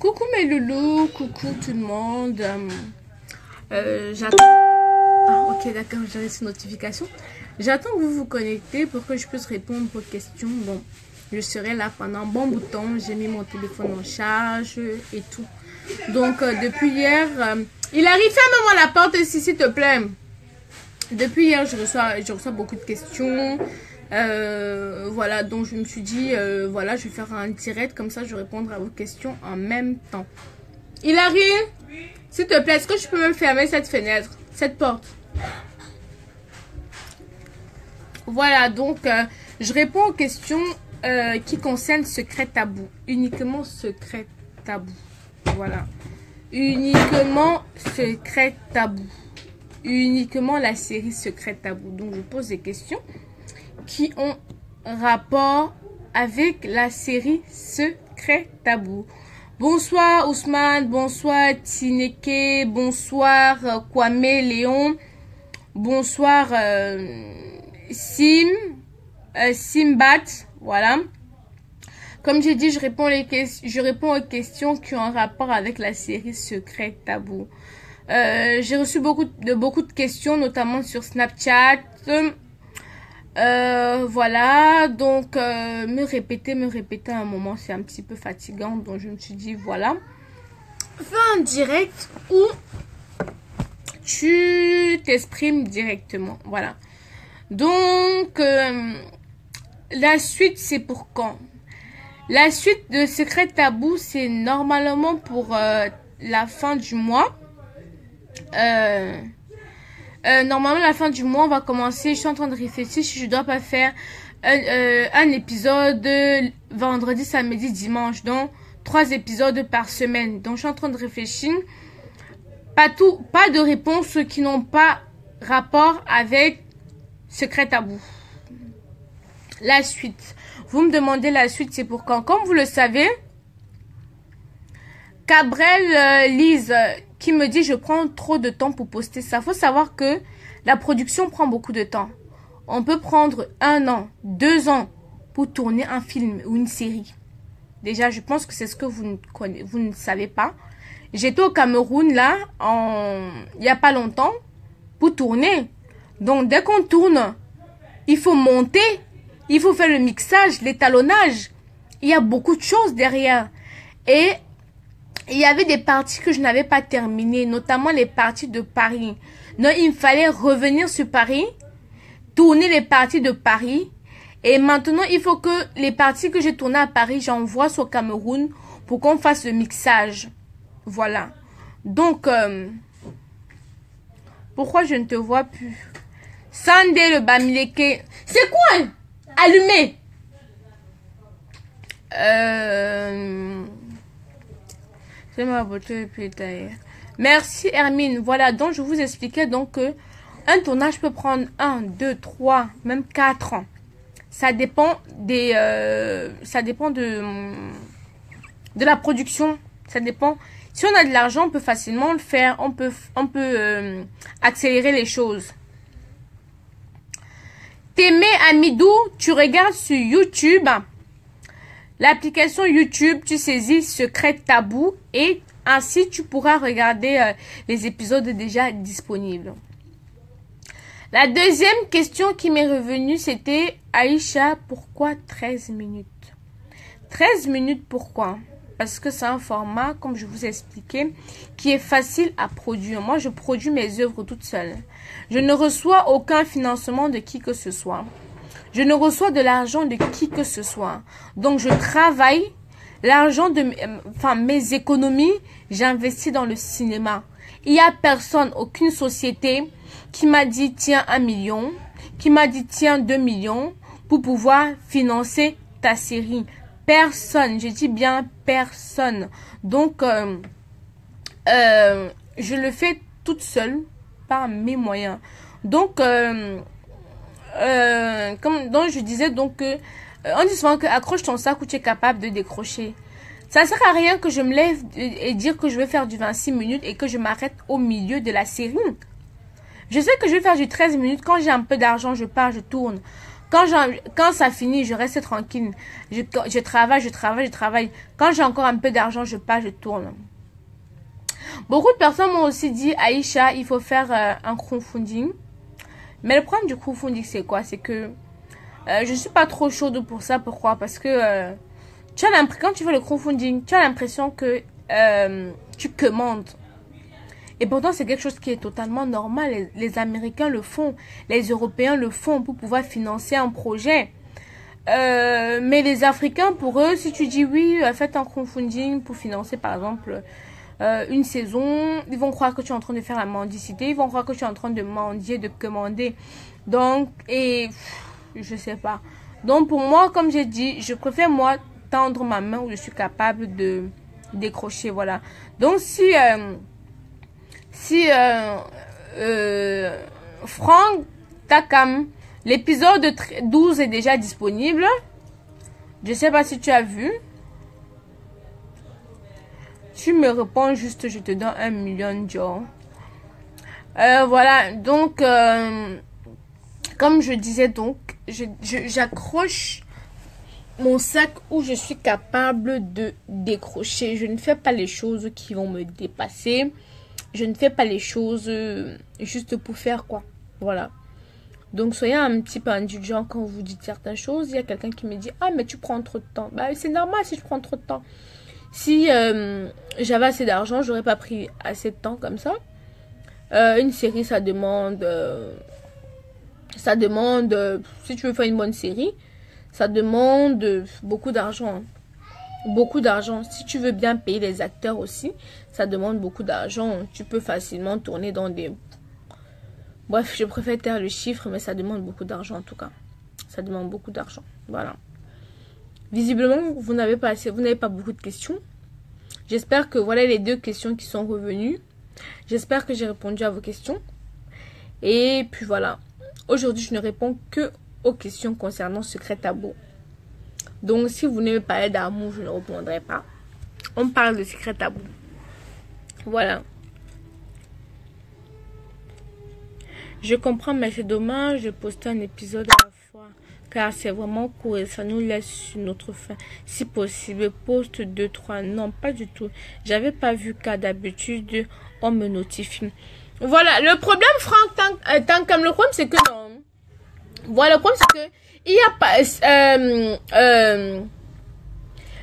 Coucou mes loulous, coucou tout le monde. J'attends. Ah, ok, d'accord, j'ai reçu une notification. J'attends que vous vous connectez pour que je puisse répondre aux questions. Bon, je serai là pendant un bon bout de temps. J'ai mis mon téléphone en charge et tout. Donc, depuis hier, il arrive, ferme-moi la porte ici, s'il te plaît. Depuis hier, je reçois beaucoup de questions. Voilà, donc je me suis dit, voilà, je vais faire un direct, comme ça je vais répondre à vos questions en même temps. Il arrive, s'il te plaît, est-ce que je peux me fermer cette fenêtre, cette porte? Voilà, donc je réponds aux questions qui concernent Secret Tabou, uniquement Secret Tabou, voilà, uniquement Secret Tabou, uniquement la série Secret Tabou. Donc je pose des questions qui ont rapport avec la série Secret Tabou. Bonsoir Ousmane, bonsoir Tineke, bonsoir Kwame Léon, bonsoir Simbat, voilà. Comme j'ai dit, je réponds aux questions qui ont un rapport avec la série Secret Tabou. J'ai reçu beaucoup de questions, notamment sur Snapchat. Voilà, donc me répéter à un moment, c'est un petit peu fatigant. Donc je me suis dit, voilà, fais un direct où tu t'exprimes directement. Voilà. Donc, la suite, c'est pour quand? La suite de Secret Tabou, c'est normalement pour la fin du mois. Normalement, la fin du mois, on va commencer. Je suis en train de réfléchir si je dois pas faire un épisode vendredi, samedi, dimanche. Donc, 3 épisodes par semaine. Donc, je suis en train de réfléchir. Pas de réponses qui n'ont pas rapport avec Secret Tabou. La suite. Vous me demandez la suite, c'est pour quand? Comme vous le savez, Cabrel Lise qui me dit je prends trop de temps pour poster ça. Faut savoir que la production prend beaucoup de temps. On peut prendre 1 an, 2 ans pour tourner un film ou une série. Déjà, je pense que c'est ce que vous ne savez pas. J'étais au Cameroun là, il n'y a pas longtemps, pour tourner. Donc dès qu'on tourne, il faut monter, il faut faire le mixage, l'étalonnage. Il y a beaucoup de choses derrière. Et il y avait des parties que je n'avais pas terminées, notamment les parties de Paris. Donc, il me fallait revenir sur Paris, tourner les parties de Paris. Et maintenant, il faut que les parties que j'ai tournées à Paris, j'envoie au Cameroun pour qu'on fasse le mixage. Voilà. Donc, pourquoi je ne te vois plus? Sandé le Bamileke. C'est quoi? Allumé. C'est ma beauté et puis d'ailleurs. Merci Hermine. Voilà, donc je vous expliquais donc que un tournage peut prendre 1, 2, 3, même 4 ans. Ça dépend de la production. Ça dépend. Si on a de l'argent, on peut facilement le faire. On peut accélérer les choses. Témé Amidou, tu regardes sur YouTube. L'application YouTube, tu saisis Secret Tabou et ainsi tu pourras regarder les épisodes déjà disponibles. La deuxième question qui m'est revenue, c'était Aïcha, pourquoi 13 minutes? 13 minutes, pourquoi? Parce que c'est un format, comme je vous ai expliqué, qui est facile à produire. Moi, je produis mes œuvres toute seule. Je ne reçois aucun financement de qui que ce soit. Je ne reçois de l'argent de qui que ce soit. Donc, je travaille l'argent de mes économies, j'investis dans le cinéma. Il n'y a personne, aucune société qui m'a dit tiens 1 million, qui m'a dit tiens 2 millions pour pouvoir financer ta série. Personne, je dis bien personne. Donc, je le fais toute seule par mes moyens. Donc, donc je disais donc que on dit souvent que accroche ton sac où tu es capable de décrocher. Ça sert à rien que je me lève et dire que je vais faire du 26 minutes et que je m'arrête au milieu de la série. Je sais que je vais faire du 13 minutes. Quand j'ai un peu d'argent, je pars, je tourne. Quand ça finit, je reste tranquille. Je travaille. Quand j'ai encore un peu d'argent, je pars, je tourne. Beaucoup de personnes m'ont aussi dit, Aïcha, il faut faire un crowdfunding. Mais le problème du crowdfunding, c'est quoi? C'est que je suis pas trop chaude pour ça. Pourquoi? Parce que quand tu fais le crowdfunding, tu as l'impression que tu commandes. Et pourtant, c'est quelque chose qui est totalement normal. Les Américains le font. Les Européens le font pour pouvoir financer un projet. Mais les Africains, pour eux, si tu dis oui, faites un crowdfunding pour financer, par exemple, une saison, ils vont croire que tu es en train de faire la mendicité. Ils vont croire que tu es en train de mendier, de commander. Donc, je sais pas. Donc, pour moi, comme j'ai dit, je préfère, moi, tendre ma main où je suis capable de décrocher. Voilà. Donc, si Franck Takam, l'épisode 12 est déjà disponible. Je sais pas si tu as vu. Tu me réponds juste, je te donne 1 million de $. Voilà, donc comme je disais, donc j'accroche mon sac où je suis capable de décrocher. Je ne fais pas les choses qui vont me dépasser. Je ne fais pas les choses juste pour faire quoi. Voilà. Donc soyez un petit peu indulgent quand vous dites certaines choses. Il y a quelqu'un qui me dit, ah mais tu prends trop de temps. Bah c'est normal si je prends trop de temps. Si j'avais assez d'argent, j'aurais pas pris assez de temps comme ça. Une série, ça demande, si tu veux faire une bonne série, ça demande beaucoup d'argent. Beaucoup d'argent. Si tu veux bien payer les acteurs aussi, ça demande beaucoup d'argent. Tu peux facilement tourner dans des... Bref, je préfère taire le chiffre, mais ça demande beaucoup d'argent en tout cas. Ça demande beaucoup d'argent. Voilà. Visiblement, vous n'avez pas beaucoup de questions. J'espère que voilà les 2 questions qui sont revenues. J'espère que j'ai répondu à vos questions. Et puis voilà. Aujourd'hui, je ne réponds que aux questions concernant Secret Tabou. Donc, si vous n'aimez pas d'amour, je ne répondrai pas. On parle de Secret Tabou. Voilà. Je comprends, mais c'est dommage de poster un épisode à la fois. Car c'est vraiment court et ça nous laisse sur notre faim. Si possible, poste 2, 3. Non, pas du tout. J'avais pas vu qu'à d'habitude, on me notifie. Voilà, le problème, Franck, Tankam, le problème, c'est que non. Voilà, le problème, c'est que il y a pas...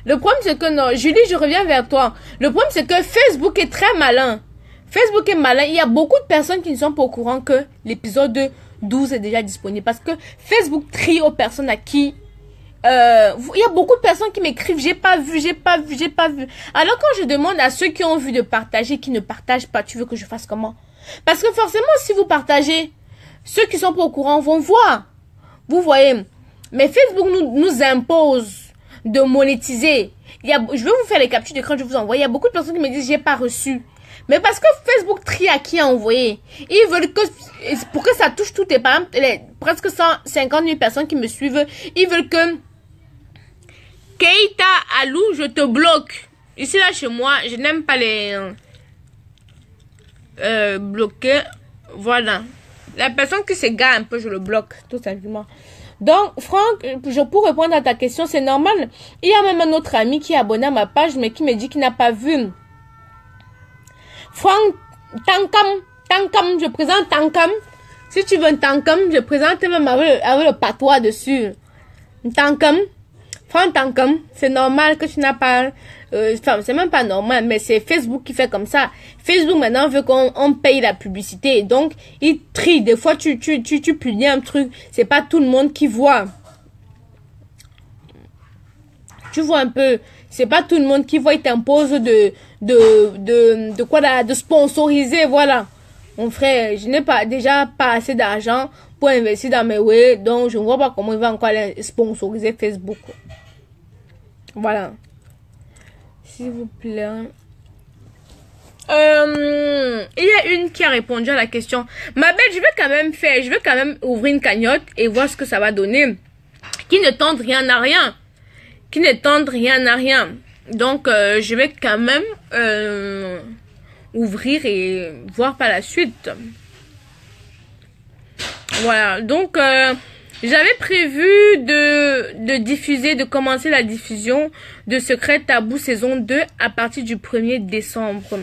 le problème, c'est que non. Julie, je reviens vers toi. Le problème, c'est que Facebook est très malin. Facebook est malin. Il y a beaucoup de personnes qui ne sont pas au courant que l'épisode 12 est déjà disponible. Parce que Facebook trie aux personnes à qui... il y a beaucoup de personnes qui m'écrivent, j'ai pas vu. Alors quand je demande à ceux qui ont vu de partager, qui ne partagent pas, tu veux que je fasse comment? Parce que forcément, si vous partagez, ceux qui sont pas au courant vont voir. Vous voyez. Mais Facebook nous impose de monétiser. Je vais vous faire les captures d'écran, je vais vous envoyer. Il y a beaucoup de personnes qui me disent, j'ai pas reçu. Mais parce que Facebook trie à qui a envoyé. Ils veulent que, pour que ça touche toutes les, par exemple, les presque 150 000 personnes qui me suivent, ils veulent que Keita Alou, je te bloque. Ici, là, chez moi, je n'aime pas les bloquer. Voilà. La personne qui s'égare un peu, je le bloque, tout simplement. Donc, Franck, pour répondre à ta question, c'est normal. Il y a même un autre ami qui est abonné à ma page, mais qui me dit qu'il n'a pas vu. Franck Tankam, je présente Tankam. Si tu veux un Tankam, je présente même avec le patois dessus. Tankam. Franck Tankam, c'est normal que tu n'as pas... Enfin, c'est même pas normal, mais c'est Facebook qui fait comme ça. Facebook, maintenant, veut qu'on paye la publicité. Donc, il trie. Des fois, tu publies un truc. C'est pas tout le monde qui voit. Tu vois un peu. C'est pas tout le monde qui voit. Il t'impose de sponsoriser. Voilà. Mon frère, je n'ai déjà pas assez d'argent pour investir dans mes web. Donc, je ne vois pas comment il va encore aller sponsoriser Facebook. Voilà. S'il vous plaît. Il y a une qui a répondu à la question. Ma belle, je vais quand même ouvrir une cagnotte et voir ce que ça va donner. Qui ne tente rien à rien. Qui ne tente rien à rien. Donc, je vais quand même ouvrir et voir par la suite. Voilà. Donc, J'avais prévu de diffuser, de commencer la diffusion de Secret Tabou saison 2 à partir du 1er décembre.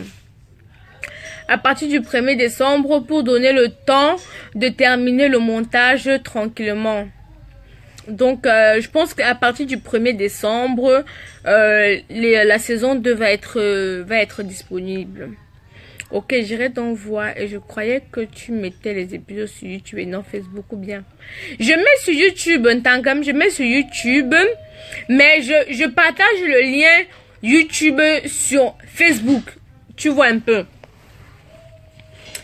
À partir du 1er décembre pour donner le temps de terminer le montage tranquillement. Donc, je pense qu'à partir du 1er décembre, la saison 2 va être disponible. Ok, j'irai donc voir et je croyais que tu mettais les épisodes sur YouTube et non Facebook ou bien. Je mets sur YouTube, je mets sur YouTube, mais je partage le lien YouTube sur Facebook. Tu vois un peu.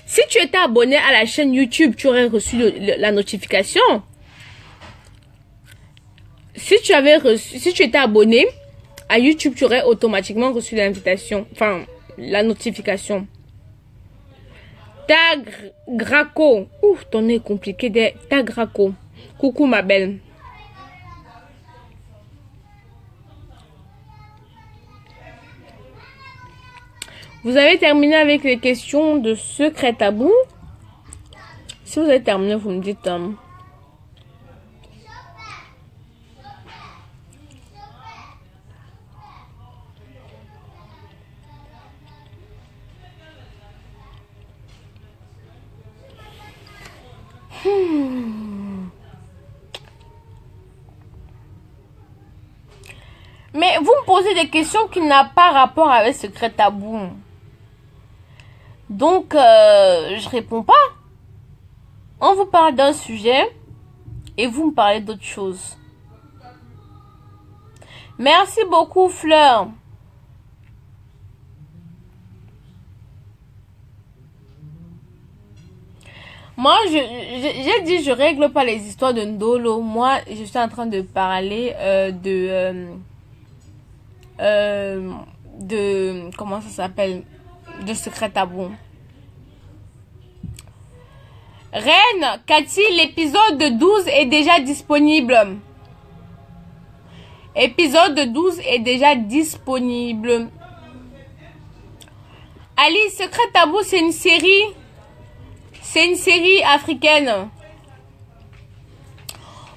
Si tu étais abonné à la chaîne YouTube, tu aurais reçu la notification. Si tu étais abonné à YouTube, tu aurais automatiquement reçu l'invitation, enfin la notification. Tagraco. Ouf, ton nez est compliqué. Tagraco. Coucou ma belle. Vous avez terminé avec les questions de Secret Tabou. Si vous avez terminé, vous me dites. Mais vous me posez des questions qui n'ont pas rapport avec Secret Tabou. Donc, je réponds pas. On vous parle d'un sujet et vous me parlez d'autre chose. Merci beaucoup, Fleur. Moi, j'ai dit, je règle pas les histoires de Ndolo. Moi, je suis en train de parler de comment ça s'appelle, de Secret Tabou. Reine, Cathy, l'épisode 12 est déjà disponible. Épisode 12 est déjà disponible. Ali, Secret Tabou, c'est une série. C'est une série africaine.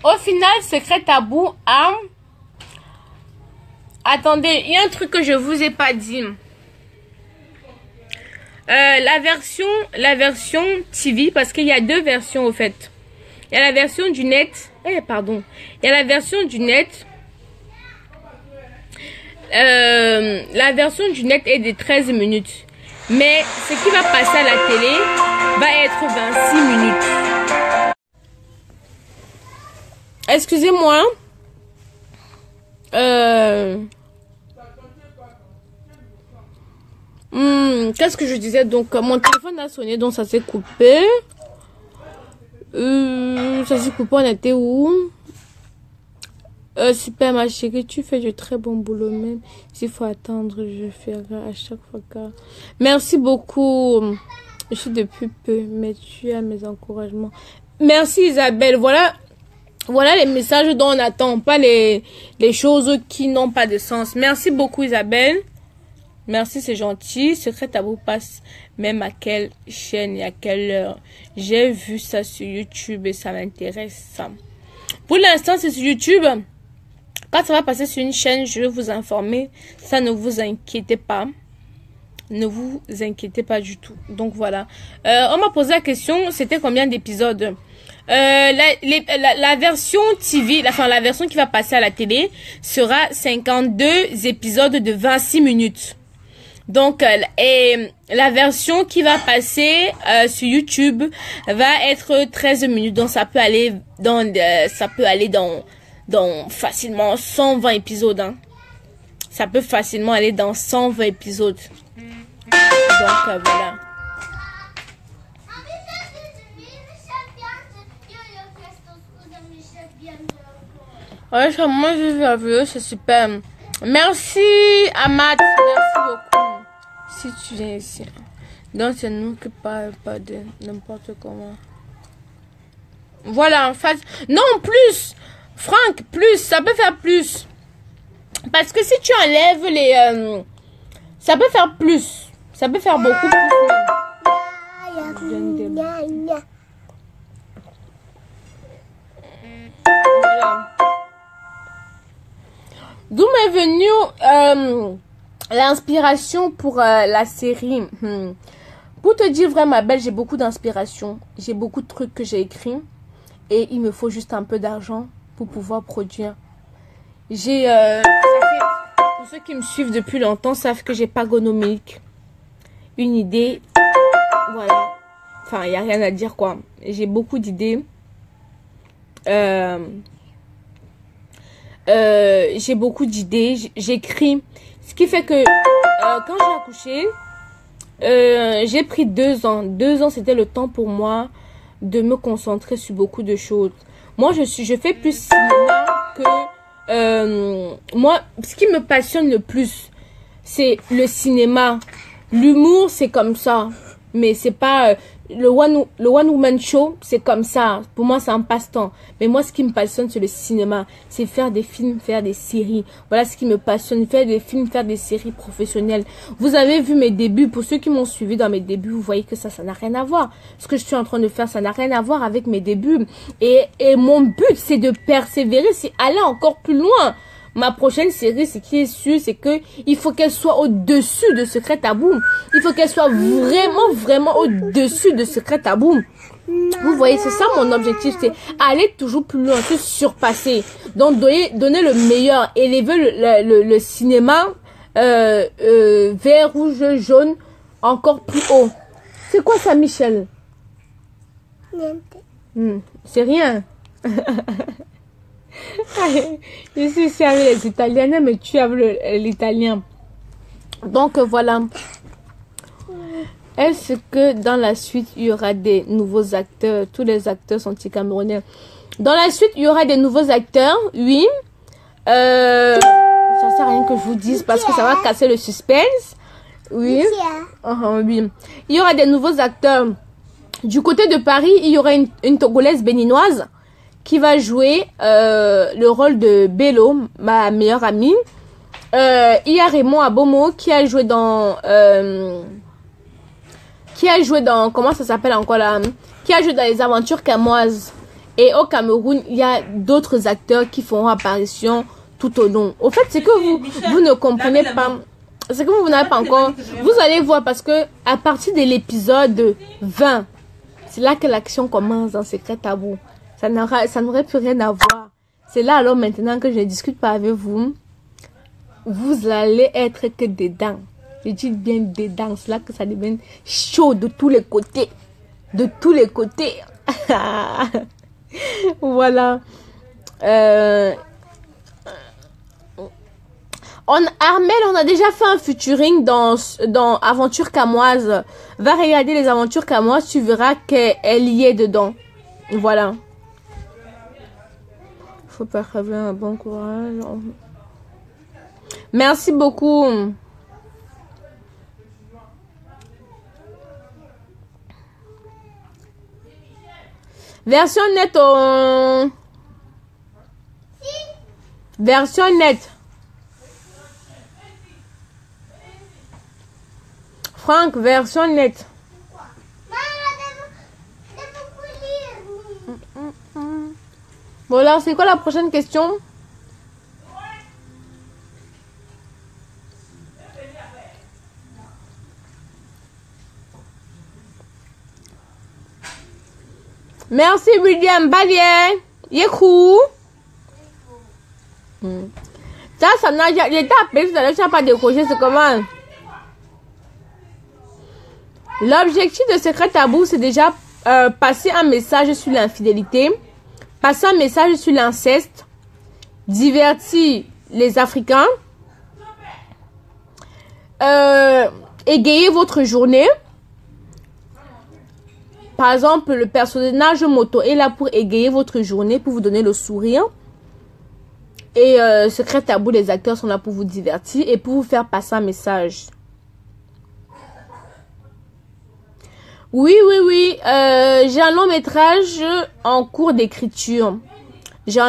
Au final, Secret Tabou a... Attendez, il y a un truc que je vous ai pas dit. La version TV, parce qu'il y a deux versions au fait. Il y a la version du net. Il y a la version du net. La version du net est de 13 minutes. Mais ce qui va passer à la télé va être 26 minutes. Excusez-moi. Qu'est-ce que je disais? Donc, mon téléphone a sonné, donc ça s'est coupé. Ça s'est coupé, on était où? Super ma chérie, tu fais du très bon boulot même. S'il faut attendre, je ferai à chaque fois. Merci beaucoup. Je suis depuis peu, mais tu as mes encouragements. Merci Isabelle. Voilà les messages dont on n'attend pas, les choses qui n'ont pas de sens. Merci beaucoup Isabelle. Merci, c'est gentil. Secret Tabou passe même à quelle chaîne et à quelle heure? J'ai vu ça sur YouTube et ça m'intéresse. Pour l'instant, c'est sur YouTube. Quand ça va passer sur une chaîne, je vais vous informer. Ça, ne vous inquiétez pas. Ne vous inquiétez pas du tout. Donc, voilà. On m'a posé la question, c'était combien d'épisodes? La version TV, la version qui va passer à la télé sera 52 épisodes de 26 minutes. Donc, et la version qui va passer sur YouTube va être 13 minutes. Donc, ça peut aller dans facilement 120 épisodes. Hein. Ça peut facilement aller dans 120 épisodes. Donc, voilà. Ouais, moi, j'ai vu la vidéo, c'est super. Merci, Amat. Merci beaucoup. Si tu viens ici. Donc, c'est nous qui parlons pas de n'importe comment. Voilà, en fait. Non, plus. Franck, plus. Ça peut faire plus. Parce que si tu enlèves les... ça peut faire plus. Ça peut faire beaucoup plus. D'où m'est venue l'inspiration pour la série. Pour te dire vraiment, ma belle, j'ai beaucoup d'inspiration. J'ai beaucoup de trucs que j'ai écrits. Et il me faut juste un peu d'argent pour pouvoir produire. J'ai... pour ceux qui me suivent depuis longtemps, savent que j'ai Pagonomique. Une idée. Voilà. Enfin, il n'y a rien à dire, quoi. J'ai beaucoup d'idées. J'ai beaucoup d'idées. J'écris. Ce qui fait que quand j'ai accouché, j'ai pris 2 ans. 2 ans, c'était le temps pour moi de me concentrer sur beaucoup de choses. Moi, je fais plus cinéma que... moi, ce qui me passionne le plus, c'est le cinéma. L'humour, c'est comme ça. Mais c'est pas... le one woman show, c'est comme ça. Pour moi, c'est un passe-temps. Mais moi, ce qui me passionne, c'est le cinéma. C'est faire des films, faire des séries. Voilà ce qui me passionne. Faire des films, faire des séries professionnelles. Vous avez vu mes débuts. Pour ceux qui m'ont suivi dans mes débuts, vous voyez que ça n'a rien à voir. Ce que je suis en train de faire, ça n'a rien à voir avec mes débuts. Et mon but, c'est de persévérer, c'est aller encore plus loin. Ma prochaine série, ce qui est sûr, c'est que il faut qu'elle soit au-dessus de Secret Tabou. Il faut qu'elle soit vraiment au-dessus de Secret Tabou. Vous voyez, c'est ça mon objectif, c'est aller toujours plus loin, se surpasser. Donc, donner le meilleur, élever le cinéma vert, rouge, jaune, encore plus haut. C'est quoi ça, Michel? C'est rien. Je suis ici avec les Italiens, mais tu es avec l'italien. Donc voilà. Est-ce que dans la suite, il y aura des nouveaux acteurs? Tous les acteurs sont camerounais. Dans la suite, il y aura des nouveaux acteurs, oui. Ça sert à rien que je vous dise parce que ça va casser le suspense. Oui. Oui. Il y aura des nouveaux acteurs. Du côté de Paris, il y aura une Togolaise béninoise qui va jouer le rôle de Bello, ma meilleure amie. Il y a Raymond Abomo qui a joué dans... comment ça s'appelle encore là? Qui a joué dans Les Aventures Camoises. Et au Cameroun, il y a d'autres acteurs qui feront apparition tout au long. Au fait, c'est que vous ne comprenez pas... C'est que vous n'avez pas encore... Vous allez voir parce que à partir de l'épisode 20, c'est là que l'action commence dans Secret Tabou. Ça n'aurait plus rien à voir. C'est là alors maintenant que je ne discute pas avec vous. Vous allez être que dedans. Je dis bien dedans. C'est là que ça devient chaud de tous les côtés. De tous les côtés. Voilà. Armel, on a déjà fait un featuring dans Aventure Camoise. Va regarder les Aventures Camoises. Tu verras qu'elle y est dedans. Voilà. Faut pas rêver, un bon courage. Merci beaucoup. Version nette. Version nette. Franck, version nette. Bon, alors, c'est quoi la prochaine question? Merci, William Balier. Yekou. Ça n'a pas... L'état appelé, ça n'a pas décroché, c'est comment? L'objectif de Secret Tabou, c'est déjà passer un message sur l'infidélité. Passer un message sur l'inceste, divertir les Africains, égayer votre journée. Par exemple, le personnage moto est là pour égayer votre journée, pour vous donner le sourire. Et Secret Tabou, les acteurs sont là pour vous divertir et pour vous faire passer un message. Oui. J'ai un long métrage en cours d'écriture. J'ai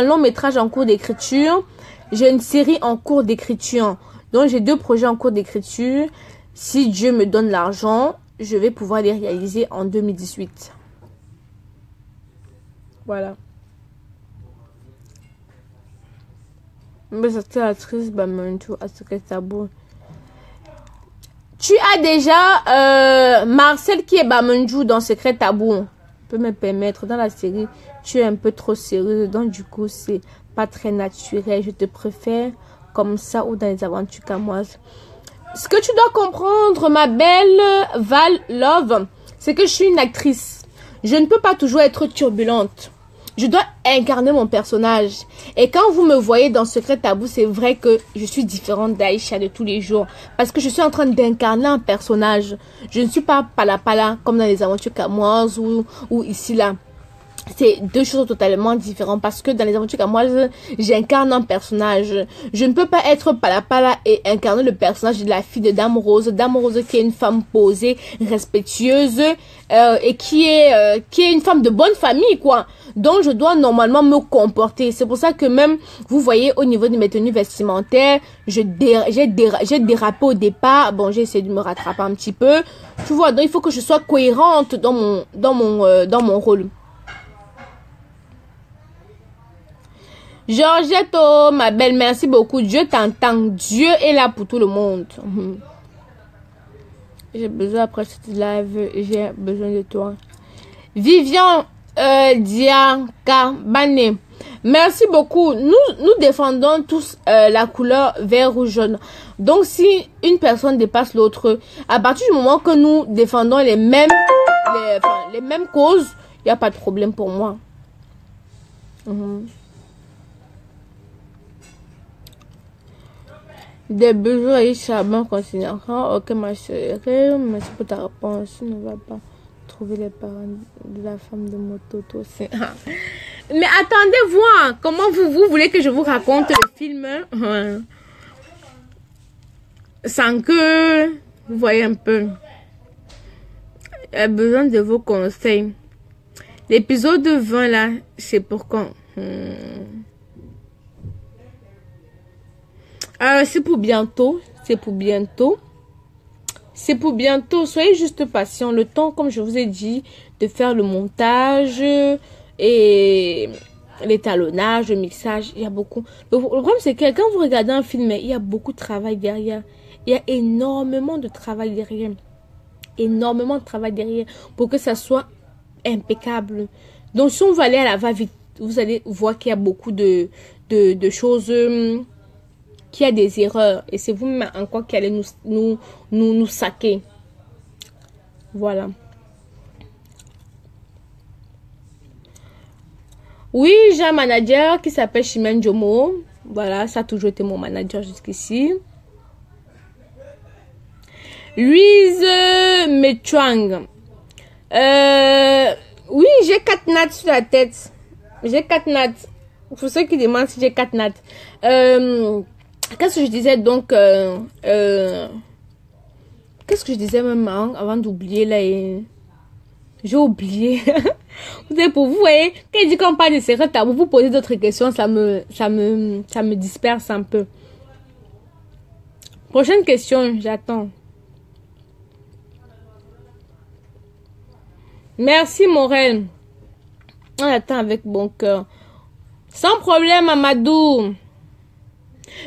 une série en cours d'écriture. Donc, j'ai 2 projets en cours d'écriture. Si Dieu me donne l'argent, je vais pouvoir les réaliser en 2018. Voilà. Mais c'était l'actrice Bamanjou à Secret Tabou. Tu as déjà Marcel qui est Bamanjou dans Secret Tabou. Je peux me permettre, dans la série, tu es un peu trop sérieuse, donc du coup, c'est pas très naturel. Je te préfère comme ça ou dans les aventures camoises. Ce que tu dois comprendre, ma belle Val Love, c'est que je suis une actrice. Je ne peux pas toujours être turbulente. Je dois incarner mon personnage. Et quand vous me voyez dans Secret Tabou, c'est vrai que je suis différente d'Aïcha de tous les jours. Parce que je suis en train d'incarner un personnage. Je ne suis pas pala comme dans les aventures camoises ou ici là. C'est deux choses totalement différentes parce que dans les aventures camoises, j'incarne un personnage. Je ne peux pas être pala et incarner le personnage de la fille de Dame Rose. Dame Rose qui est une femme posée, respectueuse et qui est une femme de bonne famille quoi. Donc je dois normalement me comporter. C'est pour ça que même vous voyez au niveau de mes tenues vestimentaires, j'ai dérapé au départ. Bon, j'ai essayé de me rattraper un petit peu. Tu vois, donc il faut que je sois cohérente dans mon rôle. Georgette, oh, ma belle, merci beaucoup. Dieu t'entend. Dieu est là pour tout le monde. J'ai besoin, après cette live, j'ai besoin de toi. Vivian Dianka Bane, merci beaucoup. Nous défendons tous la couleur vert ou jaune. Donc, si une personne dépasse l'autre, à partir du moment que nous défendons les mêmes causes, il n'y a pas de problème pour moi. Des besoins et charbon considérant. Ok, ma chérie, merci pour ta réponse. Tu ne vas pas trouver les parents de la femme de moto aussi. Mais attendez, voir comment vous voulez que je vous raconte le film sans que vous voyez un peu. J'ai besoin de vos conseils. L'épisode 20 là, c'est pour quand? C'est pour bientôt. C'est pour bientôt. C'est pour bientôt. Soyez juste patient. Le temps, comme je vous ai dit, de faire le montage et l'étalonnage, le mixage. Il y a beaucoup. Le problème, c'est que quand vous regardez un film, il y a beaucoup de travail derrière. Il y a énormément de travail derrière. Énormément de travail derrière pour que ça soit impeccable. Donc, si on va aller à la va-vite, vous allez voir qu'il y a beaucoup de choses... qu'il y a des erreurs et c'est vous-même encore qui allez nous saquer. Voilà. Oui, j'ai un manager qui s'appelle Chimène Jomo. Voilà, ça a toujours été mon manager jusqu'ici. Louise Mechuang. Oui, j'ai 4 nattes sur la tête. J'ai 4 nattes. Pour ceux qui demandent si j'ai 4 nattes. Qu'est-ce que je disais donc qu'est-ce que je disais même avant d'oublier là j'ai oublié. Vous savez, pour vous, voyez, quand il dit qu'on parle de Secret Tabou, vous posez d'autres questions, ça me disperse un peu. Prochaine question, j'attends. Merci Morel. On attend avec bon cœur. Sans problème, Amadou.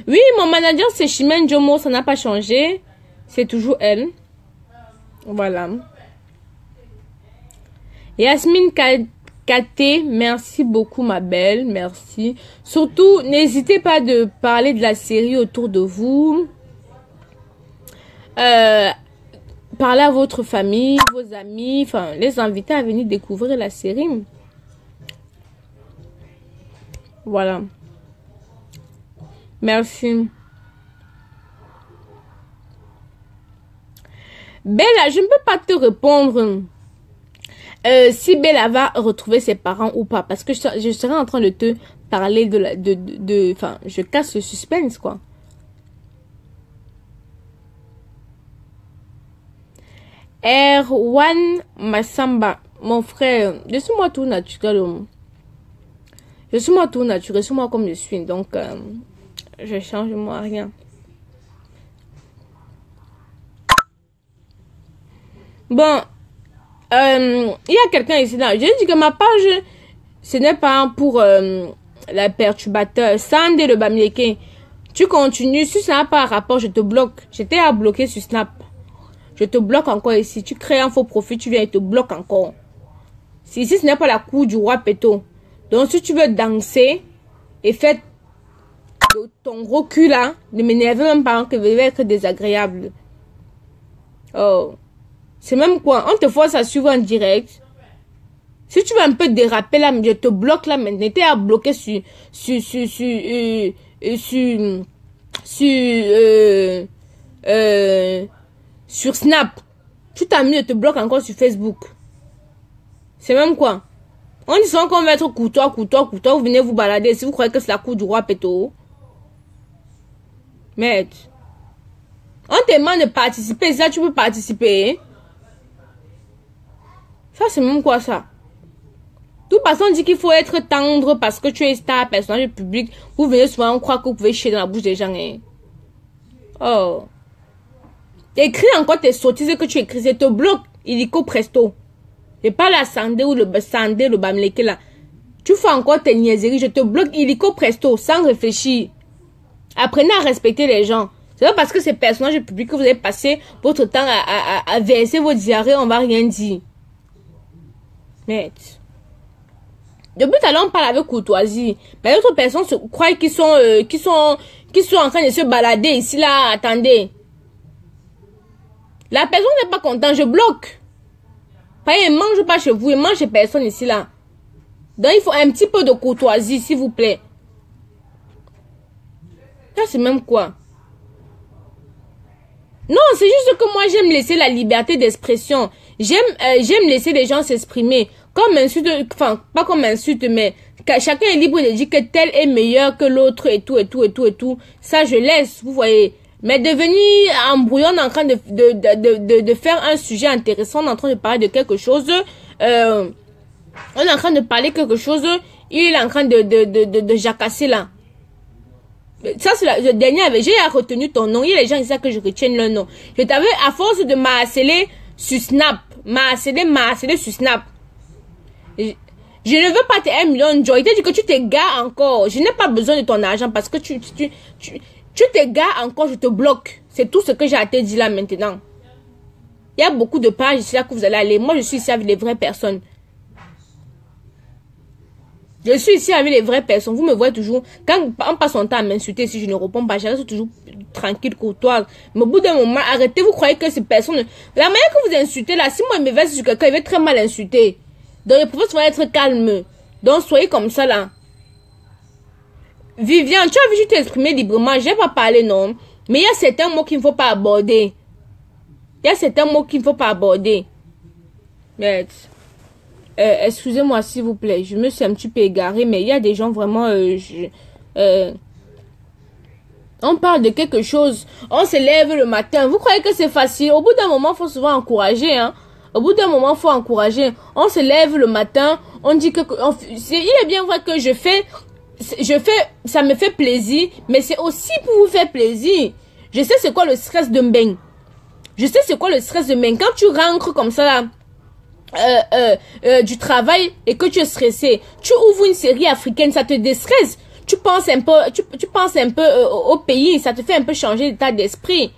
Oui, mon manager, c'est Chimène Jomo. Ça n'a pas changé. C'est toujours elle. Voilà. Yasmine Katé, merci beaucoup, ma belle. Merci. Surtout, n'hésitez pas de parler de la série autour de vous. Parlez à votre famille, vos amis. Enfin, les inviter à venir découvrir la série. Voilà. Merci. Bella, je ne peux pas te répondre si Bella va retrouver ses parents ou pas. Parce que je serai en train de te parler enfin, je casse le suspense, quoi. Erwan Massamba, mon frère, je suis moi tout naturel. Je suis moi tout naturel, je suis moi comme je suis. Donc, je change moi rien. Bon, il y a quelqu'un ici là. Je dis que ma page, ce n'est pas pour la perturbateur. Sandé le Bamieke. Tu continues. Si ça n'a pas rapport, je te bloque. J'étais à bloquer sur Snap. Je te bloque encore ici. Tu crées un faux profil, tu viens et te bloque encore. Si ici, ce n'est pas la cour du roi Péto. Donc, si tu veux danser et faire ton gros cul là, ne m'énerve même pas que je vais être désagréable. Oh. C'est même quoi? On te force à suivre en direct. Si tu veux un peu déraper là, je te bloque là maintenant. Tu es à bloquer sur Snap. Tu t'as mis, je te bloque encore sur Facebook. C'est même quoi? On dit souvent qu'on va être courtois. Vous venez vous balader. Si vous croyez que c'est la cour du roi Péto. Merde. On te demande de participer. Ça, tu peux participer. Ça, c'est même quoi ça? Tout personne dit qu'il faut être tendre parce que tu es star, personnage public. Vous venez souvent croire que vous pouvez chier dans la bouche des gens. Hein? Oh. Écris encore tes sottises que tu écris. C'est te bloque illico presto. C'est pas la sandé ou le sandé, le bamleke là. Tu fais encore tes niaiseries. Je te bloque illico presto sans réfléchir. Apprenez à respecter les gens. C'est pas parce que c'est personnage public que vous avez passé votre temps à verser vos diarrhées. On va rien dire. Merde. Depuis tout à l'heure, on parle avec courtoisie. Mais d'autres personnes croient qu'ils sont en train de se balader ici, là. Attendez. La personne n'est pas contente, je bloque. Il ne mange pas chez vous, il mange chez personne ici, là. Donc, il faut un petit peu de courtoisie, s'il vous plaît. Ça, c'est même quoi? Non, c'est juste que moi, j'aime laisser la liberté d'expression. J'aime laisser les gens s'exprimer. Comme insulte, enfin, pas comme insulte, mais chacun est libre de dire que tel est meilleur que l'autre et tout. Ça, je laisse, vous voyez. Mais de venir embrouillon en train de faire un sujet intéressant, on est en train de parler de quelque chose, on est en train de parler quelque chose, il est en train de jacasser là. Ça, c'est le dernier, j'ai retenu ton nom, il y a les gens qui savent que je retienne leur nom. Je t'avais, à force de m'harceler sur Snap, m'harceler sur Snap. Je ne veux pas te 1 million de joy. Tu dis que tu t'égares encore. Je n'ai pas besoin de ton argent parce que tu t'égares encore, je te bloque. C'est tout ce que j'ai à te dire là maintenant. Il y a beaucoup de pages ici là que vous allez aller. Moi, je suis ici avec les vraies personnes. Je suis ici avec les vraies personnes. Vous me voyez toujours. Quand on passe son temps à m'insulter, si je ne réponds pas, je reste toujours tranquille, courtoise. Mais au bout d'un moment, arrêtez. Vous croyez que ces personnes... La manière que vous insultez là, si moi, il me verse sur quelqu'un, il va très mal insulter. Donc, il faut être calme. Donc, soyez comme ça, là. Viviane, tu as vu, je t'ai exprimé librement. Je n'ai pas parlé, non. Mais il y a certains mots qu'il ne faut pas aborder. Mais, excusez-moi, s'il vous plaît. Je me suis un petit peu égarée, mais il y a des gens vraiment... on parle de quelque chose. On se lève le matin. Vous croyez que c'est facile? Au bout d'un moment, il faut souvent encourager, hein. Au bout d'un moment, il faut encourager. On se lève le matin, on dit que... il est bien vrai que ça me fait plaisir, mais c'est aussi pour vous faire plaisir. Je sais c'est quoi le stress de bain. Quand tu rentres comme ça, là, du travail et que tu es stressé, tu ouvres une série africaine, ça te déstresse. Tu penses un peu, au pays, ça te fait un peu changer d'état d'esprit.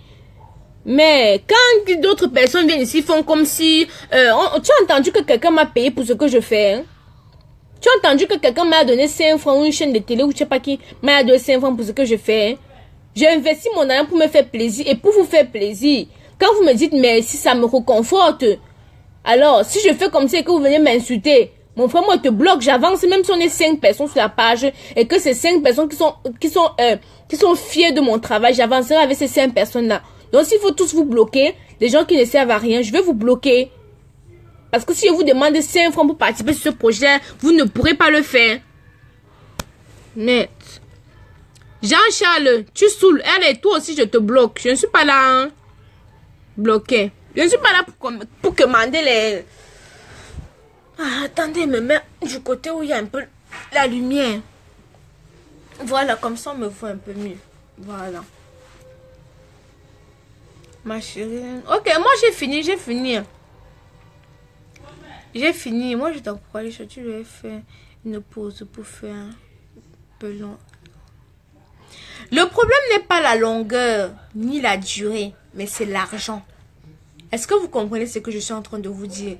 Mais quand d'autres personnes viennent ici, font comme si... tu as entendu que quelqu'un m'a payé pour ce que je fais, hein? Tu as entendu que quelqu'un m'a donné 5 francs ou une chaîne de télé ou je sais pas qui m'a donné 5 francs pour ce que je fais, hein? J'ai investi mon argent pour me faire plaisir et pour vous faire plaisir. Quand vous me dites merci, ça me réconforte. Alors, si je fais comme ça et que vous venez m'insulter, mon frère, moi, te bloque, j'avance, même si on est 5 personnes sur la page et que ces 5 personnes qui sont fiers de mon travail, j'avancerai avec ces 5 personnes-là. Donc, s'il faut tous vous bloquer, des gens qui ne servent à rien, je vais vous bloquer. Parce que si je vous demande 5 francs pour participer sur ce projet, vous ne pourrez pas le faire. Mais, Jean-Charles, tu saoules. Allez, toi aussi, je te bloque. Je ne suis pas là, hein. Bloqué. Je ne suis pas là pour commander les... Ah, attendez, me mets du côté où il y a un peu la lumière. Voilà, comme ça, on me voit un peu mieux. Voilà. Ma chérie. Ok, moi j'ai fini. Moi je t'encourage. Tu devais faire une pause pour faire un peu long. Le problème n'est pas la longueur ni la durée, mais c'est l'argent. Est-ce que vous comprenez ce que je suis en train de vous dire?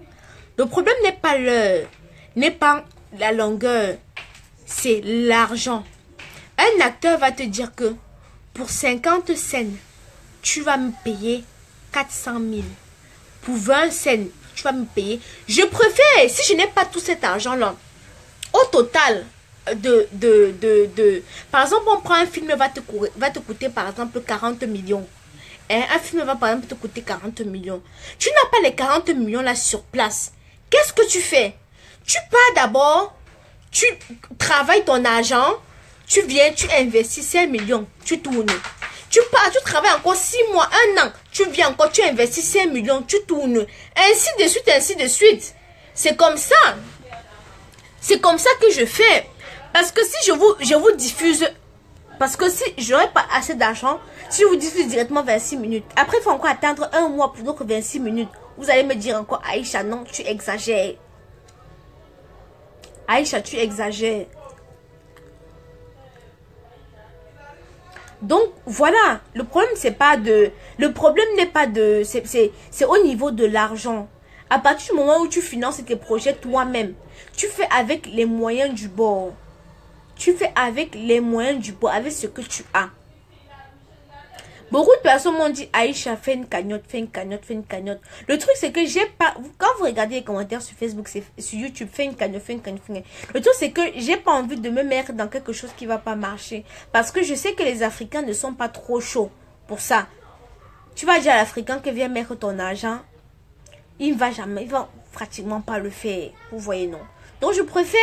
Le problème n'est pas l'heure, n'est pas la longueur, c'est l'argent. Un acteur va te dire que pour 50 scènes, tu vas me payer 400 000. Pour 20 scènes, tu vas me payer. Je préfère, si je n'ai pas tout cet argent-là, au total, par exemple, on prend un film, va te coûter par exemple 40 millions. Hein, un film va par exemple te coûter 40 millions. Tu n'as pas les 40 millions là sur place. Qu'est-ce que tu fais? Tu pars d'abord, tu travailles ton argent, tu viens, tu investis 5 millions, tu tournes. Tu pars, tu travailles encore 6 mois, 1 an, tu viens encore, tu investis 5 millions, tu tournes. Ainsi de suite, ainsi de suite. C'est comme ça. C'est comme ça que je fais. Parce que si je vous diffuse, parce que si j'aurais pas assez d'argent, si je vous diffuse directement 26 minutes, après il faut encore attendre 1 mois pour d'autres 26 minutes. Vous allez me dire encore, Aïcha, non, tu exagères. Aïcha, tu exagères. Donc, voilà. Le problème, c'est pas de... Le problème n'est pas de... C'est au niveau de l'argent. À partir du moment où tu finances tes projets toi-même, tu fais avec les moyens du bord. Tu fais avec les moyens du bord, avec ce que tu as. Beaucoup de personnes m'ont dit, Aïcha, fais une cagnotte, fais une cagnotte, fais une cagnotte. Le truc, c'est que j'ai pas... Quand vous regardez les commentaires sur Facebook, sur YouTube, fais une cagnotte, fais une cagnotte, fais une cagnotte. Le truc, c'est que j'ai pas envie de me mettre dans quelque chose qui va pas marcher. Parce que je sais que les Africains ne sont pas trop chauds pour ça. Tu vas dire à l'Africain que viens mettre ton argent. Il va pratiquement pas le faire. Vous voyez, non. Donc, je préfère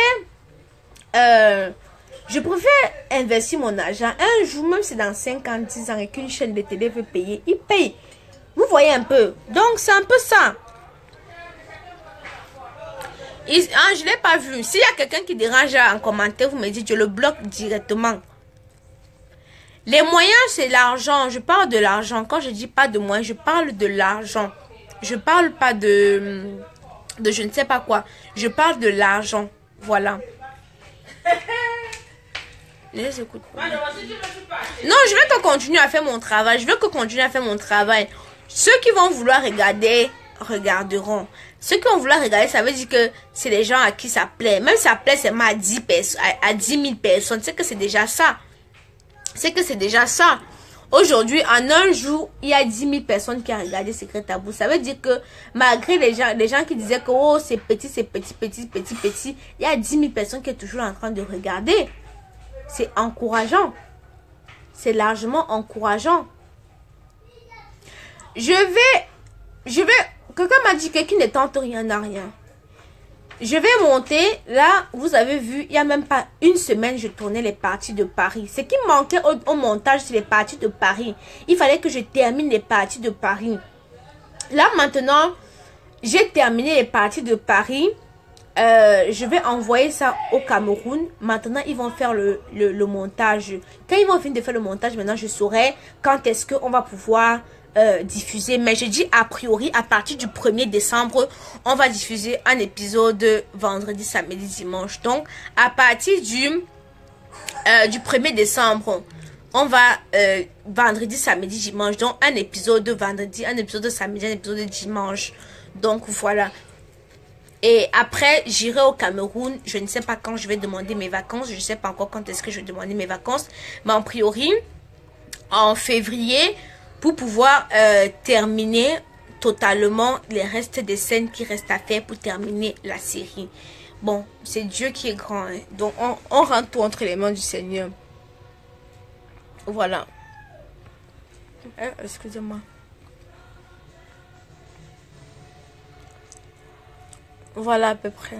investir mon argent. Un jour, même si dans 5 ans, 10 ans, et qu'une chaîne de télé veut payer, il paye. Vous voyez un peu. Donc, c'est un peu ça. Je ne l'ai pas vu. S'il y a quelqu'un qui dérange en commentaire, vous me dites, je le bloque directement. Les moyens, c'est l'argent. Je parle de l'argent. Quand je dis pas de moyens, je parle de l'argent. Je parle pas de je ne sais pas quoi. Je parle de l'argent. Voilà. Les écoute. Non, je vais que continuer à faire mon travail. Je veux que continuer à faire mon travail. Ceux qui vont vouloir regarder, regarderont. Ceux qui vont vouloir regarder, ça veut dire que c'est les gens à qui ça plaît. Même si ça plaît seulement à 10 000 personnes. C'est que c'est déjà ça. C'est que c'est déjà ça. Aujourd'hui, en un jour, il y a 10 000 personnes qui ont regardé Secret Tabou. Ça veut dire que malgré les gens qui disaient que oh, c'est petit, petit, il y a 10 000 personnes qui sont toujours en train de regarder. C'est encourageant. C'est largement encourageant. Quelqu'un m'a dit que qui ne tente rien n'a rien. Je vais monter. Là, vous avez vu, il n'y a même pas une semaine, je tournais les parties de Paris. Ce qui manquait au montage, c'est les parties de Paris. Il fallait que je termine les parties de Paris. Là, maintenant, j'ai terminé les parties de Paris. Je vais envoyer ça au Cameroun. Maintenant, ils vont faire le montage. Quand ils vont finir de faire le montage, maintenant, je saurai quand est-ce qu'on va pouvoir diffuser. Mais je dis a priori, à partir du 1er décembre, on va diffuser un épisode vendredi, samedi, dimanche. Donc, à partir du 1er décembre, on va vendredi, samedi, dimanche. Donc, un épisode vendredi, un épisode samedi, un épisode dimanche. Donc, voilà. Et après, j'irai au Cameroun. Je ne sais pas quand je vais demander mes vacances. Je ne sais pas encore quand est-ce que je vais demander mes vacances. Mais en priori, en février, pour pouvoir terminer totalement les restes des scènes qui restent à faire pour terminer la série. Bon, c'est Dieu qui est grand. Hein. Donc, on rentre tout entre les mains du Seigneur. Voilà. Excusez-moi. Voilà à peu près.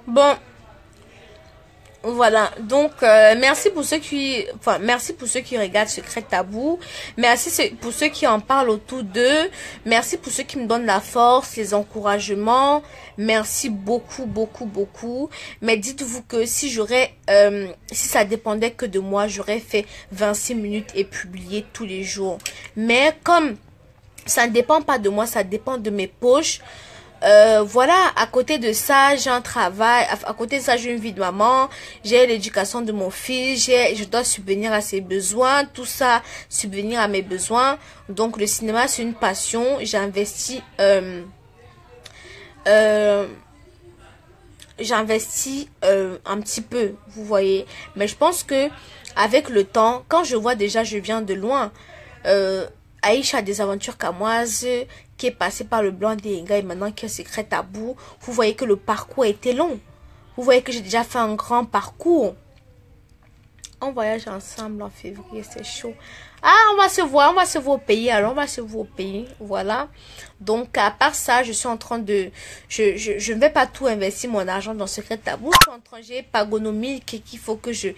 Bon. Voilà. Donc, merci pour ceux qui... Enfin, merci pour ceux qui regardent Secret Tabou. Merci pour ceux qui en parlent autour d'eux. Merci pour ceux qui me donnent la force, les encouragements. Merci beaucoup, beaucoup, beaucoup. Mais dites-vous que si j'aurais... si ça dépendait que de moi, j'aurais fait 26 minutes et publié tous les jours. Mais comme... ça ne dépend pas de moi, ça dépend de mes poches. Voilà, à côté de ça, j'ai un travail. À côté de ça, j'ai une vie de maman. J'ai l'éducation de mon fils. Je dois subvenir à ses besoins. Tout ça, subvenir à mes besoins. Donc, le cinéma, c'est une passion. J'investis un petit peu, vous voyez. Mais je pense que avec le temps, quand je vois déjà, je viens de loin. Aïcha des aventures camoises, qui est passée par le blanc des Enga et maintenant qui est Secret Tabou. Vous voyez que le parcours était long. Vous voyez que j'ai déjà fait un grand parcours. On voyage ensemble en février, c'est chaud. Ah, on va se voir au pays. Alors, on va se voir au pays. Voilà. Donc, à part ça, je suis en train de... Je ne vais pas tout investir mon argent dans Secret Tabou. Je suis en train de... J'ai Pagonomilk qu'il faut que je...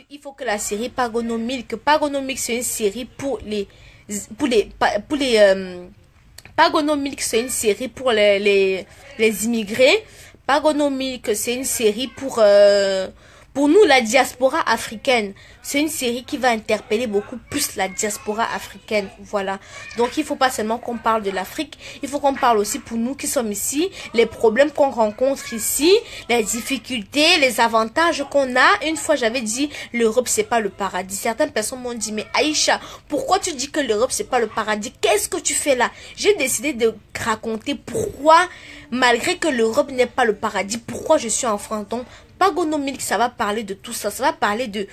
Il faut que la série Pagonomilk... Pagonomilk, c'est une série pour les... Pagonomilk, c'est une série pour les immigrés. Pagonomilk, c'est une série pour nous, la diaspora africaine. C'est une série qui va interpeller beaucoup plus la diaspora africaine. Voilà. Donc, il faut pas seulement qu'on parle de l'Afrique. Il faut qu'on parle aussi pour nous qui sommes ici. Les problèmes qu'on rencontre ici. Les difficultés, les avantages qu'on a. Une fois, j'avais dit, l'Europe, c'est pas le paradis. Certaines personnes m'ont dit, mais Aïcha, pourquoi tu dis que l'Europe, c'est pas le paradis? Qu'est-ce que tu fais là? J'ai décidé de raconter pourquoi, malgré que l'Europe n'est pas le paradis, pourquoi je suis en France. Donc, Pagonomilk, ça va parler de tout ça. Ça va parler des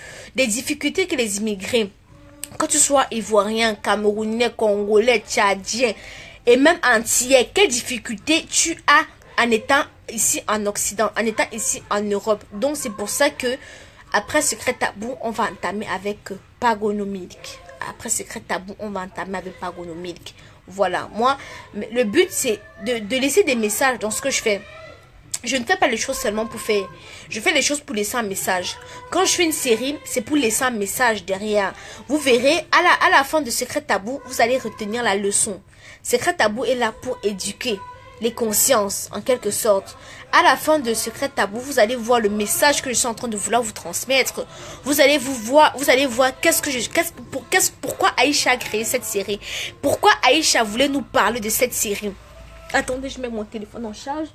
difficultés que les immigrés, que tu sois ivoirien, camerounais, congolais, tchadien et même antillais, quelles difficultés tu as en étant ici en Occident, en étant ici en Europe. Donc c'est pour ça que après Secret Tabou, on va entamer avec Pagonomilk. Après Secret Tabou, on va entamer avec Pagonomilk. Voilà, moi, le but c'est de laisser des messages dans ce que je fais. Je ne fais pas les choses seulement pour faire. Je fais les choses pour laisser un message. Quand je fais une série, c'est pour laisser un message derrière. Vous verrez, à la fin de Secret Tabou, vous allez retenir la leçon. Secret Tabou est là pour éduquer les consciences, en quelque sorte. À la fin de Secret Tabou, vous allez voir le message que je suis en train de vouloir vous transmettre. Vous allez voir pourquoi Aïcha a créé cette série. Pourquoi Aïcha voulait nous parler de cette série. Attendez, je mets mon téléphone en charge.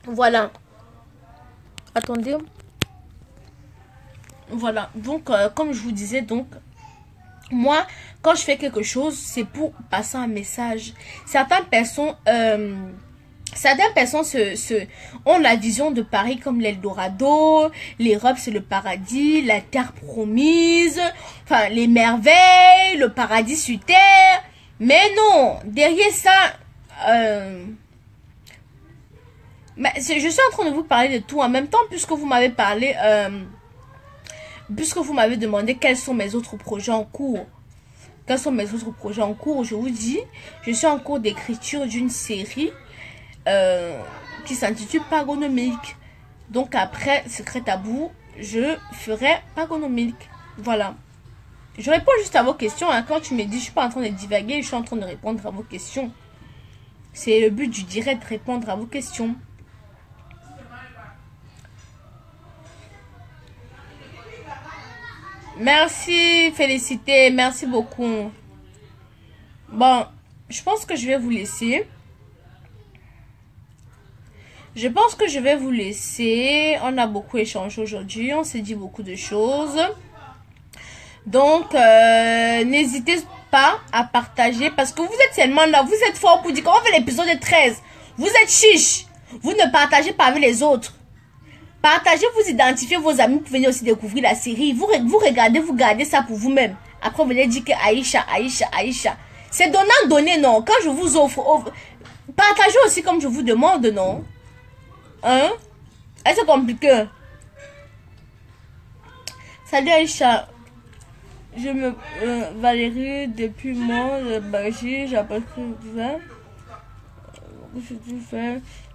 Voilà. Attendez. Voilà. Donc, comme je vous disais, donc, moi, quand je fais quelque chose, c'est pour passer un message. Certaines personnes ont la vision de Paris comme l'Eldorado, l'Europe c'est le paradis, la terre promise, enfin, les merveilles, le paradis sur terre. Mais non, derrière ça... Mais je suis en train de vous parler de tout en même temps puisque vous m'avez parlé, puisque vous m'avez demandé quels sont mes autres projets en cours. Quels sont mes autres projets en cours? Je vous dis, je suis en cours d'écriture d'une série qui s'intitule Pagonomilk. Donc après Secret Tabou, je ferai Pagonomilk. Voilà. Je réponds juste à vos questions. Hein. Quand tu me dis, je suis pas en train de divaguer, je suis en train de répondre à vos questions. C'est le but du direct, de répondre à vos questions. Merci, félicité, merci beaucoup. Bon, je pense que je vais vous laisser. Je pense que je vais vous laisser. On a beaucoup échangé aujourd'hui, on s'est dit beaucoup de choses. Donc, n'hésitez pas à partager parce que vous êtes tellement là, vous êtes fort pour dire qu'on fait l'épisode 13. Vous êtes chiche. Vous ne partagez pas avec les autres. Partagez, vous identifiez vos amis pour venir aussi découvrir la série. Vous regardez, vous gardez ça pour vous-même. Après, vous venez dire que Aïcha. C'est donnant, non. Quand je vous offre, partagez aussi comme je vous demande, non. Hein? Est-ce compliqué? Salut Aïcha. Je me... Valérie, depuis moi, le Baji, j'ai appris que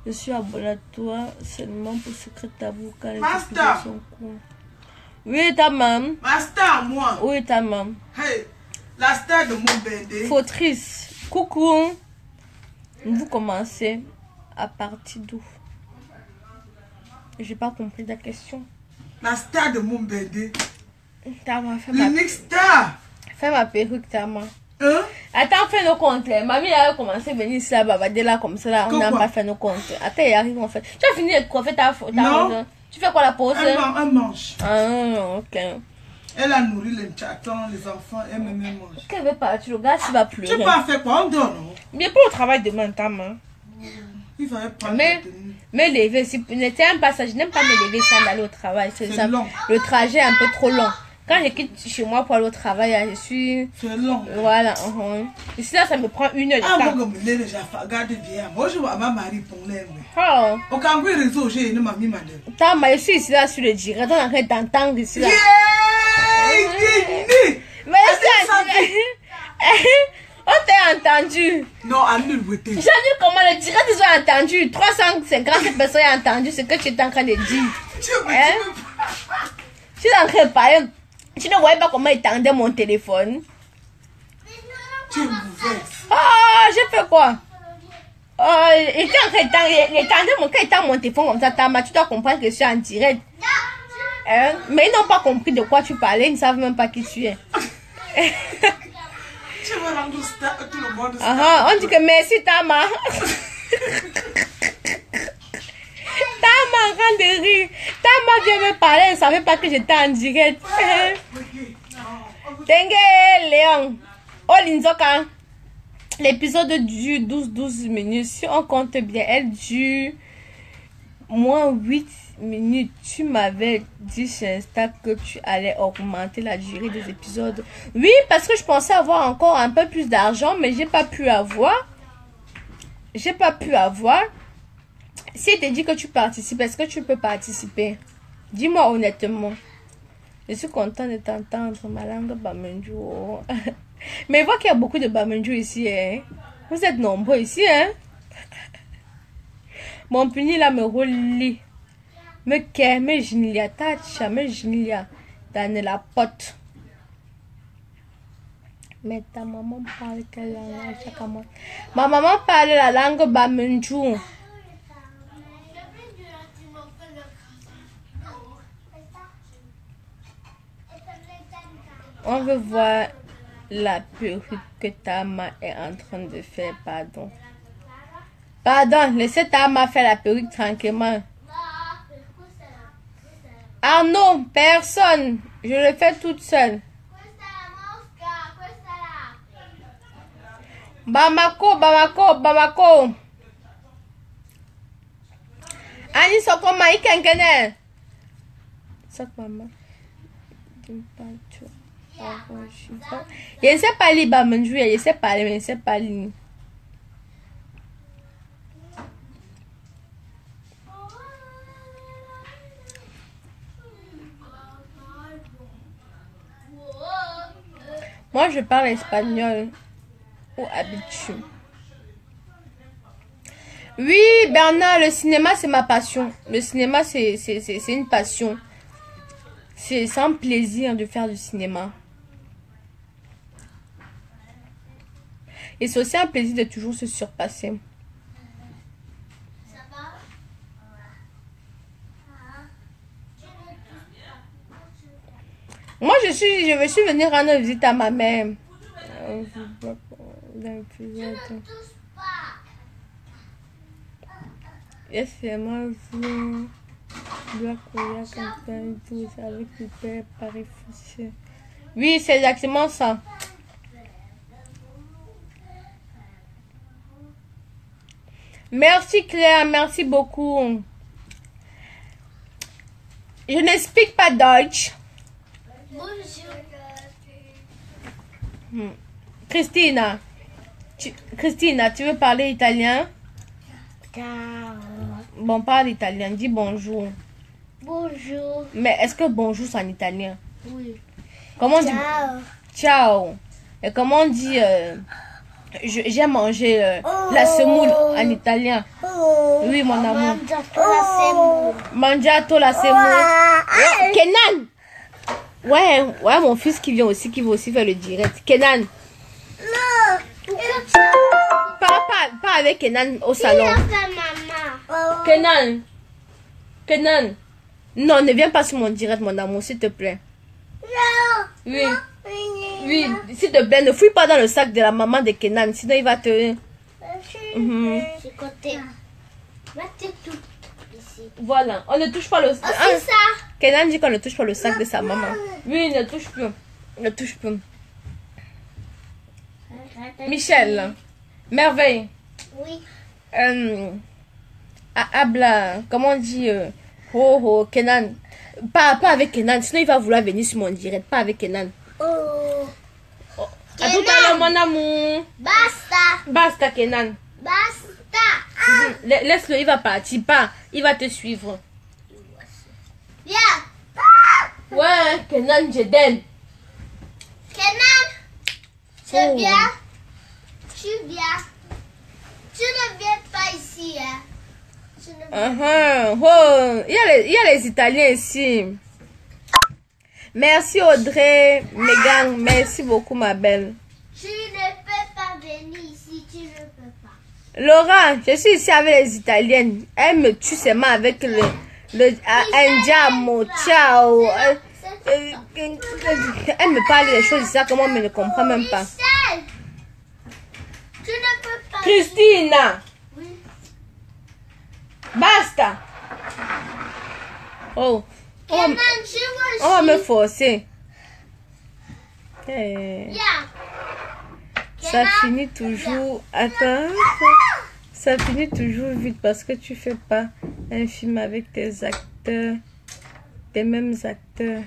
je suis abonné à toi seulement pour Secret Tabou quand les épisodes sont courts. Oui, ta maman. Ma star, moi. Oui, ta maman. Hey, la star de mon bébé. Fautrice. Coucou. Vous commencez à partir d'où? J'ai pas compris ta question. La star de mon bébé. Ta maman, L'unique star. Fais ma perruque, ta maman. Hein? Attends, fais nos comptes. Mamie a commencé à venir ici là, babader là comme ça là. On n'a pas fait nos comptes. Attends, il arrive en fait. Tu as fini de coiffer ta Non. Tu fais quoi la pause? Un manche. Ah, ok. Elle a nourri les chatons, les enfants, elle me mange. Qu'elle veut partir, le gars, il va pleurer. Tu peux pas faire quoi? On dort, non? Bien pour le travail demain, ta main. Il va prendre me lever, si n'était un passage, je n'aime pas me lever sans aller au travail. C'est ça. long. Le trajet est un peu trop long. Quand je quitte chez moi pour aller au travail, je suis... C'est long. Voilà. Ici, là, ça me prend 1 heure de temps. Ah, moi, je déjà regarde bien. Moi, je vois ma mari pour l'aimer. Oh. Au Cambouis réseau, j'ai une mamie madame. Ta ma, je suis ici, là, sur le direct. On est en train d'entendre ici, là. Mais on t'a entendu. Non, à nul, oui. J'ai dit comment le direct, ils ont entendu. 350 personnes ont entendu ce que tu es en train de dire. Je suis en train de parler. Tu ne voyais pas comment il tendait mon téléphone. Tu es mauvaise. Ah, j'ai fait quoi? Il était en train de tendre mon quand il tend mon téléphone comme ça, Tama, tu dois comprendre que je suis en direct. Mais ils n'ont pas compris de quoi tu parlais, ils ne savent même pas qui tu es. Tu vas rendre tout le monde. On dit que merci Tama. Tama en train de rire. Tama vient me parler, elle ne savait pas que j'étais en direct. Tengue Léon. Oh Linzoka. L'épisode dure 12 minutes. Si on compte bien, elle dure moins 8 minutes. Tu m'avais dit sur Insta que tu allais augmenter la durée des épisodes. Oui, parce que je pensais avoir encore un peu plus d'argent, mais j'ai pas pu avoir. J'ai pas pu avoir. Si tu dis que tu participes, est-ce que tu peux participer? Dis-moi honnêtement. Je suis content de t'entendre, ma langue Bamenjo. Mais vois qu'il y a beaucoup de Bamenjo ici, hein. Vous êtes nombreux ici, hein. Mon puni là me relie. Me qu'est, me genilia, tacha, me genilia. Dans la pote. Mais ta maman parle quelle langue chaque mois? Ma maman parle la langue Bamenjo. On veut voir la perruque que Tama est en train de faire. Pardon. Pardon, laissez Tama faire la perruque tranquillement. Arnaud, personne. Je le fais toute seule. Bamako, Bamako, Bamako. Ani soko mai kenkene. Soko maman. Je ne sais pas lire Bamenjo, je sais parler, mais je ne sais pas lire. Moi, je parle espagnol ou habitué. Oui, Bernard, le cinéma, c'est ma passion. Le cinéma, c'est une passion. C'est sans plaisir de faire du cinéma. Et c'est aussi un plaisir de toujours se surpasser. Moi, je veux venir rendre visite à ma mère. Oui, c'est exactement ça. Merci Claire, merci beaucoup. Je n'explique pas Deutsch. Christina, tu veux parler italien? Bon, parle italien, dis bonjour. Bonjour. Mais est-ce que bonjour c'est en italien? Oui. Comment on dit? Ciao. Ciao. Et comment on dit j'ai mangé la semoule en italien? Oui, mon amour. Mangiato la semoule. Kenan. Ouais, mon fils qui vient aussi, qui va aussi faire le direct. Kenan. Pas avec Kenan au salon. Kenan. Non, ne viens pas sur mon direct, mon amour, s'il te plaît. Oui. Oui, s'il te plaît, ne fouille pas dans le sac de la maman de Kenan, sinon il va te... C'est côté. Mettez tout ici. Voilà, on ne touche pas le... Oh, c'est ça. Kenan dit qu'on ne touche pas le sac de sa maman. Oui, ne touche plus. Ne touche plus. Michel, merveille. Oui. Habla, comment on dit Kenan. Pas avec Kenan, sinon il va vouloir venir sur mon direct. Pas avec Kenan. Oh. À tout à l'heure, mon amour. Basta. Basta, Kenan. Basta. Laisse-le, il va partir. Pas, il va te suivre. Viens. Ouais, Kenan, je t'aime. Kenan. Tu Oh. viens. Tu viens. Tu ne viens pas ici, hein. Tu ne viens Oh, il y a les Italiens ici. Merci Audrey, Megan, merci beaucoup ma belle. Tu ne peux pas venir ici, tu ne peux pas. Laura, je suis ici avec les Italiennes. Elle me tue seulement avec le andiamo, ciao. Elle me parle des choses ici, comment elle ne comprend même pas. Michel. Tu ne peux pas. Christina, Oui. basta. Oh, Kenan, je on va me veux forcer. Eh. Viens. Ça Kenan, finit toujours. Attends. Ça finit toujours vite parce que tu fais pas un film avec tes acteurs, tes mêmes acteurs.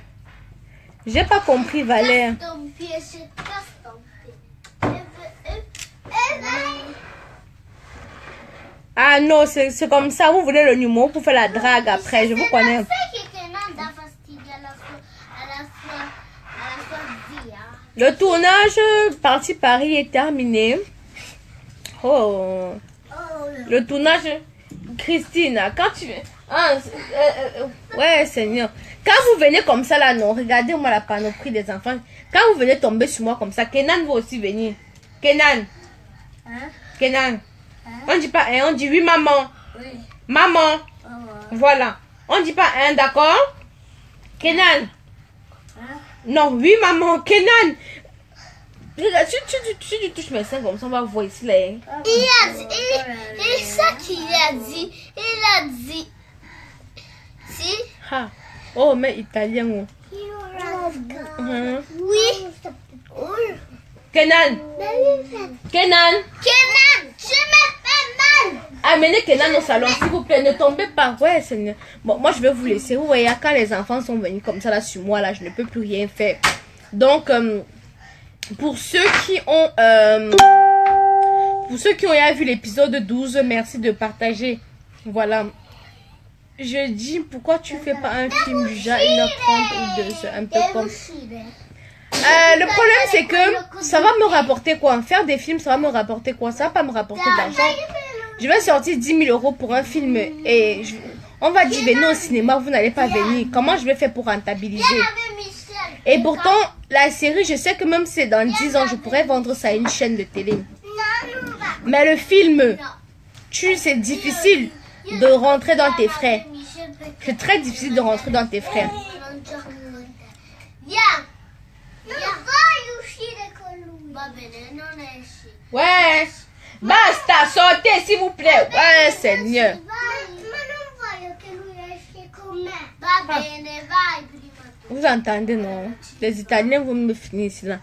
J'ai pas compris, Valère. Casse ton pied, je casse ton pied. Ah non, c'est comme ça. Vous voulez le numéro pour faire la drague après. Je vous connais. C'est que Kenan t'a fatigué à la fois. Le tournage Parti Paris est terminé. Oh. Le tournage, Christine, quand tu... ouais, Seigneur. Quand vous venez comme ça, là, non, regardez-moi la panoplie des enfants. Quand vous venez tomber sur moi comme ça, Kenan va aussi venir. Kenan. Hein? Kenan. On dit pas un, on dit oui, maman. Oui. Maman. Voilà. On dit pas un, d'accord? Kenan. Non, oui, maman. Kenan. Regarde, si tu touches mes seins comme ça, on va voir ici, là. Il a dit, et ça qu'il a dit, il a dit, si, Ah. Oh, mais italien. Oh. oui, Kenan. Kenan. Kenan, tu me fais mal. Amenez Kenan au salon, s'il vous plaît. Ne tombez pas. Ouais, Seigneur. Bon, moi, je vais vous laisser. Vous voyez, quand les enfants sont venus comme ça, là, sur moi, là, je ne peux plus rien faire. Donc, pour ceux qui ont vu l'épisode 12, merci de partager. Voilà. Je dis, pourquoi tu fais pas un film déjà 1h30 ou 2h, un peu comme... le problème, c'est que ça va me rapporter quoi? Faire des films, ça va me rapporter quoi? Ça va pas me rapporter de l'argent. Je vais sortir 10 000 € pour un film et on va dire venez au cinéma, vous n'allez pas venir. Comment je vais faire pour rentabiliser? Et pourtant, la série, je sais que même si c'est dans 10 ans, je pourrais vendre ça à une chaîne de télé. Mais le film, c'est difficile de rentrer dans tes frais. C'est très difficile de rentrer dans tes frais. Ouais. Basta, sortez s'il vous plaît. Ouais, Seigneur. Vous entendez, non? Les Italiens vont me finir ici, là.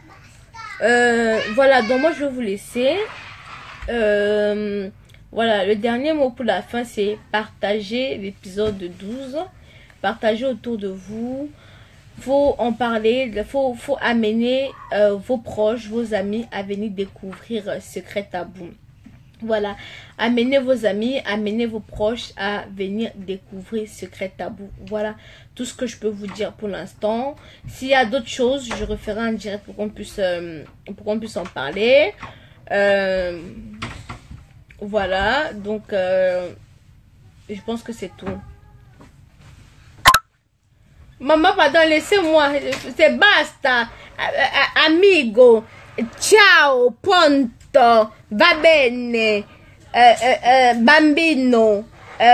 Voilà, donc moi, je vais vous laisser. Voilà, le dernier mot pour la fin, c'est partager l'épisode 12. Partagez autour de vous. Faut en parler, faut amener vos proches, vos amis à venir découvrir Secret Tabou. Voilà, amenez vos amis, amenez vos proches à venir découvrir Secret Tabou. Voilà tout ce que je peux vous dire pour l'instant. S'il y a d'autres choses, je referai un direct pour qu'on puisse en parler. Voilà, donc je pense que c'est tout. Maman, pardon, laissez-moi. C'est basta. Amigo. Ciao. Ponto. Va bene. Bambino.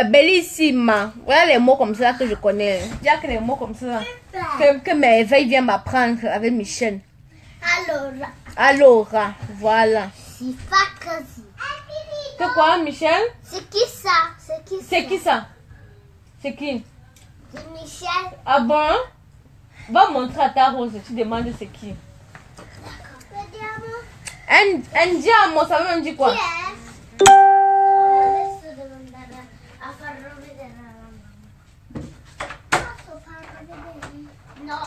Bellissima. Voilà les mots comme ça que je connais. Il y a que les mots comme ça que Merveille vient m'apprendre avec Michel. Allora. Allora, voilà. Si fa così. C'est quoi, Michel? C'est qui ça? C'est qui ça? C'est qui ça? C'est qui? C'est Michel. Ah bon? Va montrer à ta Rose, tu demandes c'est qui. Vediamo. Un diamant, ça veut même dire quoi? Chi è? Adesso devo andare a farlo vedere alla mamma. Posso farlo vedere? No.